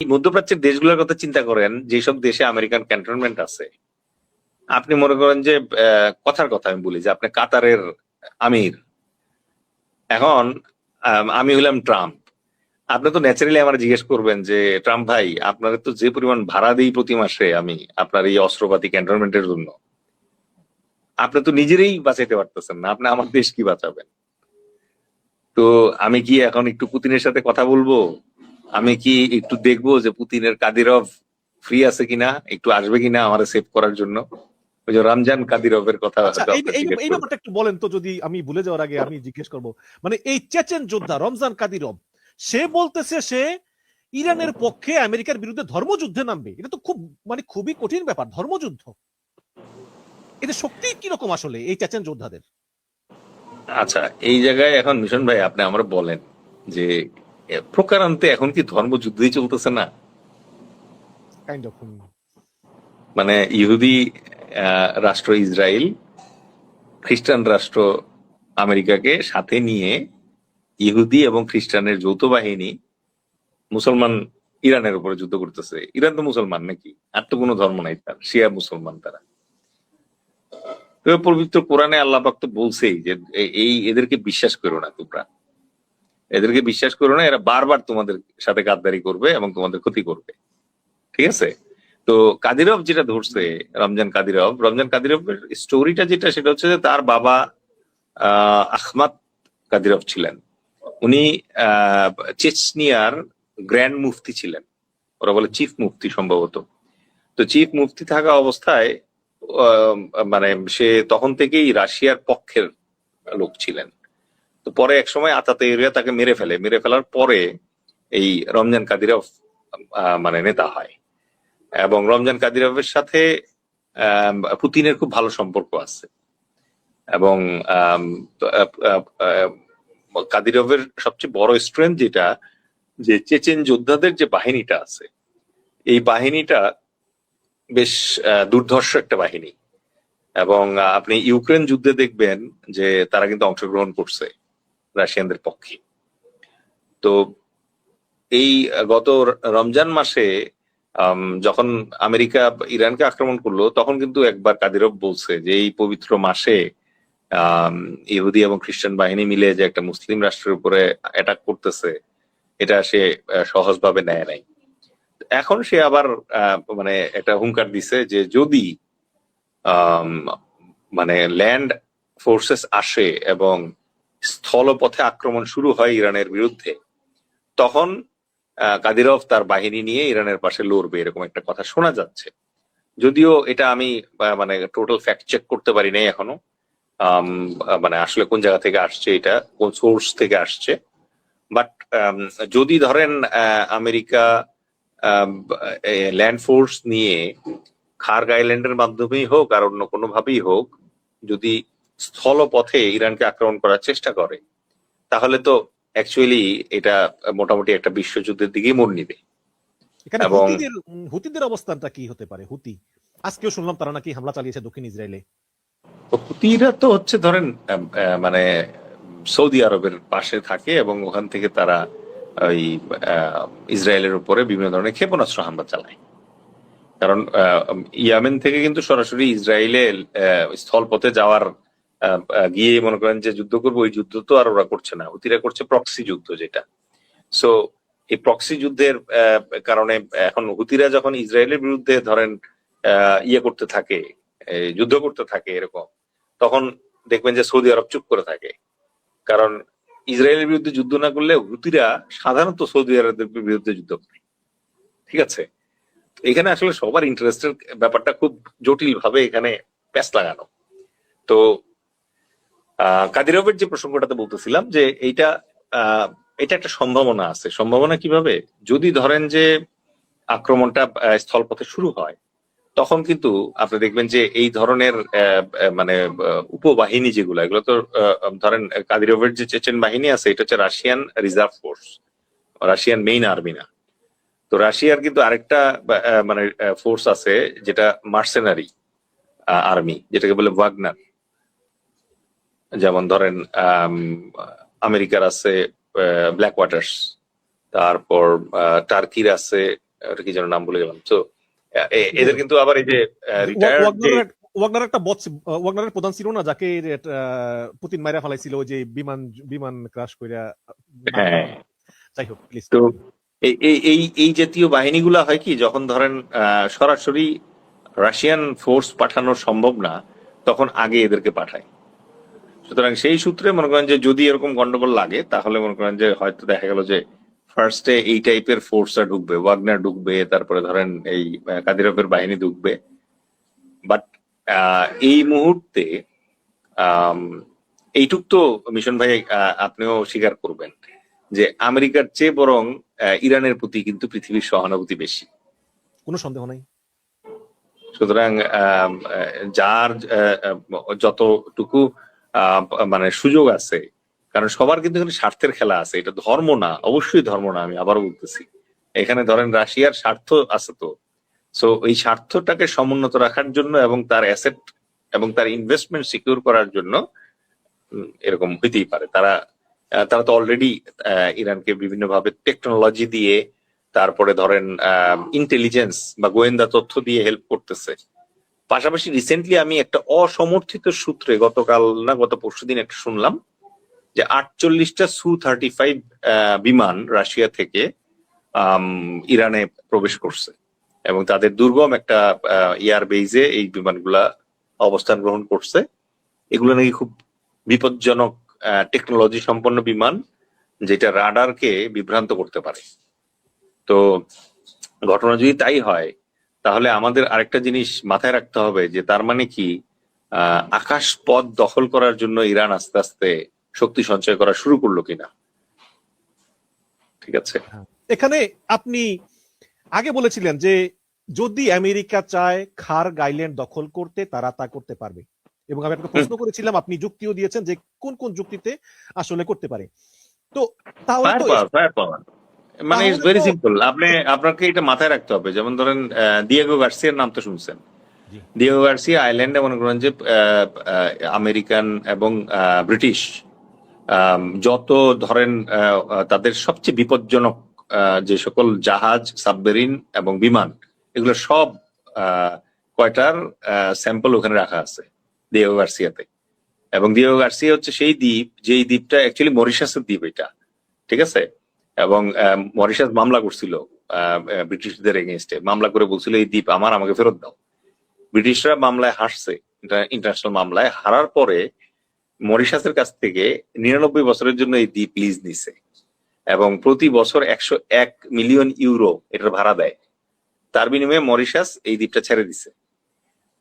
এই মধ্যপ্রাচ্যের দেশগুলোর কথা চিন্তা করেন, যেসব দেশে আমেরিকান ক্যান্টনমেন্ট আছে। আপনি মনে করেন যে কথার কথা আমি বলি যে আপনি কাতারের আমির, এখন আমি হলাম ট্রাম্প। আপনি তো ন্যাচারালি আমার জিজ্ঞেস করবেন যে ট্রাম্প ভাই, আপনার তো যে পরিমাণ ভাড়া দিই প্রতি মাসে আমি আপনার এই অস্ত্রপাতি ক্যান্টনমেন্টের জন্য, আপনি তো নিজেরই বাঁচাইতে পারতেছেন না, আপনি আমার দেশ কি বাঁচাবেন? তো আমি কি এখন একটু পুতিনের সাথে কথা বলবো? আমি কি একটু দেখবো যে পুতিনের কাদিরভ ফ্রি আছে কিনা, একটু আসবে কিনা আমার সেভ করার জন্য? ওই যে রমজান কাদিরভের কথা আচ্ছা, হয়তো এই আপনি এই জিজ্ঞেস এই করবেন। ব্যাপারটা একটু বলেন তো, যদি আমি ভুলে যাওয়ার আগে আমি জিজ্ঞেস করব। মানে এই চেচেন যোদ্ধা রমজান কাদিরভ, সে বলতেছে সে ইরানের পক্ষে আমেরিকার বিরুদ্ধে ধর্মযুদ্ধে নামবে। এটা তো খুবই কঠিন ব্যাপার, ধর্মযুদ্ধ। এদের শক্তি কিরকম আসলে এই চেচেন যোদ্ধাদের? আচ্ছা, এই জায়গায় এখন মিশন ভাই আপনি আমরা বলেন যে প্রকারান্তে এখন কি ধর্মযুদ্ধই চলতেছে না? Kind of. মানে ইহুদি রাষ্ট্র ইসরায়েল, খ্রিস্টান রাষ্ট্র আমেরিকাকে সাথে নিয়ে ইহুদি এবং খ্রিস্টানের যৌথ বাহিনী মুসলমান ইরানের উপরে যুদ্ধ করতেছে। ইরান তো মুসলমান নাকি? আর তো কোনো ধর্ম নাই তার, শিয়া মুসলমান তারা। তবে পবিত্র কোরআনে আল্লাহ পাক তো বলছেই যে এই এদেরকে বিশ্বাস করো না তোমরা, এদেরকে বিশ্বাস করো না, এরা বারবার তোমাদের সাথে গাদ্দারি করবে এবং তোমাদের ক্ষতি করবে। ঠিক আছে? তো কাদিরভ যেটা ধরছে, রমজান কাদিরভের স্টোরিটা যেটা, সেটা হচ্ছে যে তার বাবা আহমাদ কাদিরভ ছিলেন। উনি আহ চেচনিয়ার গ্র্যান্ড মুফতি ছিলেন, ওরা বলে চিফ মুফতি সম্ভবত। তো চিফ মুফতি থাকা অবস্থায় আহ, মানে সে তখন থেকেই রাশিয়ার পক্ষের লোক ছিলেন। তো পরে এক সময় আতাতেরিয়া তাকে মেরে ফেলার পরে এই রমজান কাদিরভ মানে নেতা হয়। এবং রমজান কাদিরভের সাথে পুতিনের খুব ভালো সম্পর্ক আছে। এবং আম, আহ, আহ, আহ, কাদিরভের সবচেয়ে বড় স্ট্রেংথ যেটা, যে চেচেন যোদ্ধাদের যে বাহিনীটা আছে, এই বাহিনীটা বেশ দুর্ধর্ষ একটা বাহিনী। এবং আপনি ইউক্রেন যুদ্ধে দেখবেন যে তারা কিন্তু অংশগ্রহণ করছে রাশিয়ানদের পক্ষে। তো এই গত রমজান মাসে যখন আমেরিকা ইরানকে আক্রমণ করলো, তখন কিন্তু একবার কাদিরভ বলছে যে এই পবিত্র মাসে আহ ইহুদি এবং খ্রিস্টান বাহিনী মিলে যে একটা মুসলিম রাষ্ট্রের উপরে অ্যাটাক করতেছে, এটা সে সহজভাবে নেয় নাই। এখন সে আবার মানে একটা হুঙ্কার দিছে যে যদি আম, মানে ল্যান্ড ফোর্সেস আসে এবং স্থলপথে আক্রমণ শুরু হয় ইরানের বিরুদ্ধে, তখন কাদিরভ তার বাহিনী নিয়ে ইরানের পাশে লড়বে, এরকম একটা কথা শোনা যাচ্ছে। যদিও এটা আমি মানে টোটাল ফ্যাক্ট চেক করতে পারি নাই এখনো। মানে আসলে কোন জায়গা থেকে আসছে, এটা কোন সোর্স থেকে আসছে। বাট যদি ধরেন আমেরিকা ল্যান্ড ফোর্স নিয়ে খার্গ আইল্যান্ডের মাধ্যমেই হোক আর অন্য কোনো ভাবেই হোক, যদি স্থলপথে ইরানকে আক্রমণ করার চেষ্টা করে, তাহলে তো অ্যাকচুয়ালি এটা মোটামুটি একটা বিশ্বযুদ্ধের দিকেই মোড় নিবে। এখানে এবং হুতিদের অবস্থানটা কি হতে পারে? হুতি আজকেও শুনলাম তারা নাকি হামলা চালিয়েছে দক্ষিণ ইসরায়েলে। হুতিরা তো হচ্ছে ধরেন মানে সৌদি আরবের পাশে থাকে এবং ওখান থেকে তারা ওই ইসরায়েলের উপরে বিভিন্ন ধরনের ক্ষেপণাস্ত্র হামলা চালায়। কারণ ইয়ামেন থেকে কিন্তু সরাসরি ইসরায়েলে স্থলপথে যাওয়ার গিয়ে মনে করেন যে যুদ্ধ করবো, ওই যুদ্ধ তো আর ওরা করছে না, হুতিরা করছে প্রক্সি যুদ্ধ যেটা। সো এই প্রক্সি যুদ্ধের কারণে এখন হুতিরা যখন ইসরায়েলের বিরুদ্ধে ধরেন ইয়ে করতে থাকে, যুদ্ধ করতে থাকে এরকম, তখন দেখবেন যে সৌদি আরব চুপ করে থাকে। কারণ ইসরায়েলের বিরুদ্ধে যুদ্ধ না করলে হুতিরা সাধারণত সৌদি আরবের বিরুদ্ধে যুদ্ধ করে। ঠিক আছে? এখানে আসলে সবার ইন্টারেস্টের ব্যাপারটা খুব জটিল ভাবে এখানে প্যাচ লাগানো। তো কাদিরভের যে প্রসঙ্গটাতে বলতেছিলাম যে এইটা এটা একটা সম্ভাবনা আছে। সম্ভাবনা কিভাবে? যদি ধরেন যে আক্রমণটা স্থলপথে শুরু হয়, তখন কিন্তু আপনি দেখবেন যে এই ধরনের মানে উপবাহিনী যেগুলো, এগুলো তো ধরেন কাদিরভের যে চেচেন বাহিনী আছে, এটা হচ্ছে Russian reserve force, Russian main army না। তো রাশিয়ার কিন্তু আরেকটা মানে ফোর্স আছে যেটা মার্সেনারি আর্মি, যেটাকে বলে ওয়াগনার। যেমন ধরেন আমেরিকার আছে ব্ল্যাক ওয়াটার্স, তারপর টার্কির আছে ওটা কি যেন নাম ভুলে গেলাম। তো এদের কিন্তু আবার এই যে রিটায়ার্ড যে ওয়াগনার একটা বস, ওয়াগনারের প্রধান ছিল না, যাকে পুতিন মাইরা ফেলাইছিল ওই যে বিমান ক্রাশ কইরা। হ্যাঁ, যাই হোক, প্লিজ। তো এই জাতীয় বাহিনীগুলা হয় কি, যখন ধরেন সরাসরি রাশিয়ান ফোর্স পাঠানো সম্ভব না, তখন আগে এদেরকে পাঠায়। সুতরাং সেই সূত্রে মনে করেন যে যদি এরকম গন্ডগোল লাগে, তাহলে মনে করেন যে হয়তো দেখা গেল যে ফার্স্টে এই টাইপের ফোর্সটা ঢুকবে, ওয়াগনার ঢুকবে, তারপরে ধরেন এই কাদিরভের বাহিনী ঢুকবে। বাট এই মুহূর্তে এইটুক তো মিশন ভাই আপনিও স্বীকার করবেন যে আমেরিকার চেয়ে বরং ইরানের প্রতি কিন্তু পৃথিবীর সহানুভূতি বেশি। কোনো সন্দেহ নাই। সুতরাং যার যতটুকু মানে সুযোগ আছে, কারণ সবার কিন্তু এখানে স্বার্থের খেলা আছে, এটা ধর্ম না, অবশ্যই ধর্ম না, আমি আবারও বলতেছি। এখানে ধরেন রাশিয়ার স্বার্থ আছে, তো সো এই স্বার্থটাকে সমুন্নত রাখার জন্য এবং তার অ্যাসেট এবং তার ইনভেস্টমেন্ট সিকিউর করার জন্য এরকম হইতেই পারে। তারা তো অলরেডি ইরানকে বিভিন্নভাবে টেকনোলজি দিয়ে, তারপরে ধরেন ইন্টেলিজেন্স বা গোয়েন্দা তথ্য দিয়ে হেল্প করতেছে। পাশাপাশি রিসেন্টলি আমি একটা অসমর্থিত সূত্রে গতকাল না গত পরশুদিন একটা শুনলাম যে 48টা Su-35 বিমান রাশিয়া থেকে ইরানে প্রবেশ করছে এবং তাদের দুর্গম একটা এয়ার বেইজে এই বিমানগুলা অবস্থান গ্রহণ করছে। এগুলো নাকি খুব বিপজ্জনক টেকনোলজি সম্পন্ন বিমান, যেটা রাডারকে বিভ্রান্ত করতে পারে। তো ঘটনা যদি তাই হয়, তাহলে আমাদের আরেকটা জিনিস মাথায় রাখতে হবে যে তার মানে কি আকাশ পথ দখল করার জন্য ইরান আস্তে আস্তে শক্তি সঞ্চয় করা শুরু করলো কিনা। ঠিক আছে, এখানে আপনি আগে বলেছিলেন যে যদি আমেরিকা চায় খার্গ আইল্যান্ড দখল করতে, তারা তা করতে পারবে, এবং আমি একটা প্রশ্ন করেছিলাম, আপনি যুক্তিও দিয়েছেন যে কোন কোন যুক্তিতে আসলে করতে পারে। তো তাহলে তো ফায়ার পাওয়ার মানে ইটস ভেরি সিম্পল। আপনাকে এটা মাথায় রাখতে হবে। যেমন ধরেন দিয়েগো গার্সিয়ার নাম তো শুনছেন। দিয়েগো গার্সিয়া আইল্যান্ডে মনে করেন যে আমেরিকান এবং ব্রিটিশ যত ধরেন তাদের সবচেয়ে বিপজ্জনক যে সকল জাহাজ, সাবমেরিন এবং বিমান, এগুলো সব কয়টার স্যাম্পল ওখানে রাখা আছে দিয়েগো গার্সিয়াতে। এবং দিয়েগো গার্সিয়া হচ্ছে সেই দ্বীপ, যেই দ্বীপটা অ্যাকচুয়ালি মরিশাসের দ্বীপ এটা। ঠিক আছে, এবং মরিশাস মামলা করছিল ব্রিটিশদের এগেনস্টে, মামলা করে বলছিল এই দ্বীপ আমার, আমাকে ফেরত দাও। ব্রিটিশরা মামলায় হারছে, ইন্টারন্যাশনাল মামলায় হারার পরে মরিশাসের কাছ থেকে 99 বছরের জন্য এই দ্বীপ লিজ নিছে এবং প্রতি বছর 101 মিলিয়ন ইউরো এটার ভাড়া দেয়। তার বিনিময়ে মরিশাস এই দ্বীপটা ছেড়ে দিছে।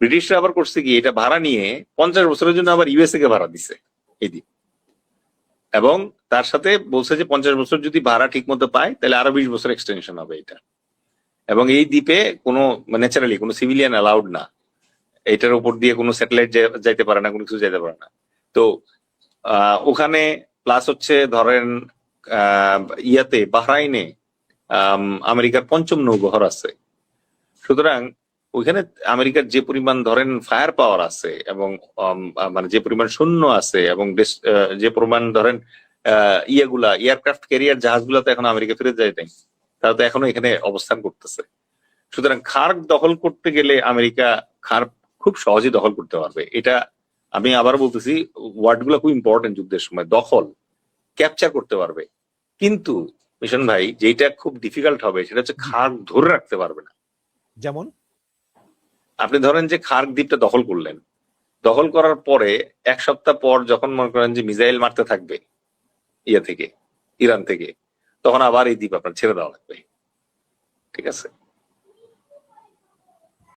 ব্রিটিশরা আবার করছে কি, এটা ভাড়া নিয়ে 50 বছরের জন্য আবার ইউএসএ কে ভাড়া দিছে এই দ্বীপ, এবং তার সাথে বলছে যে 50 বছর যদি ভাড়া ঠিক মতো পায় তাহলে আরো 20 বছর এক্সটেনশন হবে এটা। এবং এই দ্বীপে কোনো ন্যাচারালি কোনো সিভিলিয়ান অ্যালাউড না, এটার উপর দিয়ে কোনো স্যাটেলাইট যাইতে পারে না, কোনো কিছু যাইতে পারে না। তো ওখানে প্লাস হচ্ছে ধরেন ইয়াতে বাহরাইনে আমেরিকার 5ম নৌবহর আছে। সুতরাং ওইখানে আমেরিকার যে পরিমাণ ধরেন ফায়ার পাওয়ার আছে এবং মানে যে পরিমাণ সৈন্য আছে এবং যে পরিমাণ ধরেন ইয়েগুলা এয়ারক্রাফট ক্যারিয়ার জাহাজগুলা তো এখন আমেরিকা ফিরে যায় নাই, তারা তো এখনো এখানে অবস্থান করতেছে। সুতরাং খার্গ দখল করতে গেলে আমেরিকা খার্গ খুব সহজেই দখল করতে পারবে। এটা আমি আবার বলতেছি, ওয়ার্ড গুলো খুব ইম্পর্টেন্ট যুদ্ধের সময়, দখল ক্যাপচার করতে পারবে। কিন্তু মিশন ভাই, যেটা খুব ডিফিকাল্ট হবে সেটা হচ্ছে খার্গ ধরে রাখতে পারবে না। যেমন আপনি ধরেন যে খার্গ দ্বীপটা দখল করলেন, দখল করার পরে 1 সপ্তাহ পর যখন মনে করেন যে মিসাইল মারতে থাকবে ইয়ে থেকে, ইরান থেকে, তখন আবার এই দ্বীপ আপনার ছেড়ে দেওয়া লাগবে। ঠিক আছে,